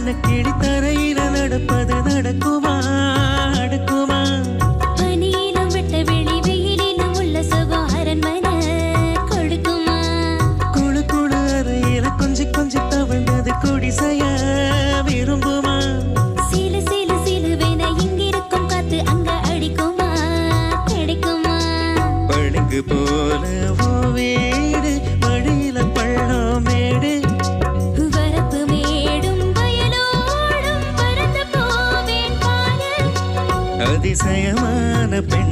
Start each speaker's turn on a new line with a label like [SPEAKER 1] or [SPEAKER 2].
[SPEAKER 1] வண்ண கிளி தரையில நடப்பது நடக்குமா நடக்குமா
[SPEAKER 2] பனியிலும் வெட்ட வெளி வெயிலிலும் உள்ள சுகம் அரண்மனை கொடுக்குமா
[SPEAKER 1] குழு குழு அறையில கொஞ்சி கொஞ்சி தவழ்ந்தது குடிசைய விரும்புமா
[SPEAKER 2] சிலு சிலு சிலுவென இங்கிருக்கும் காத்து அங்க அடிக்குமா கிடைக்குமா
[SPEAKER 1] பளிங்கு போல வீடு வழியில பள்ளம் மேடு
[SPEAKER 2] வரப்பு மேடும் வயலோடும் பறந்து போவேன் பாரு
[SPEAKER 1] அதிசயமான பெண்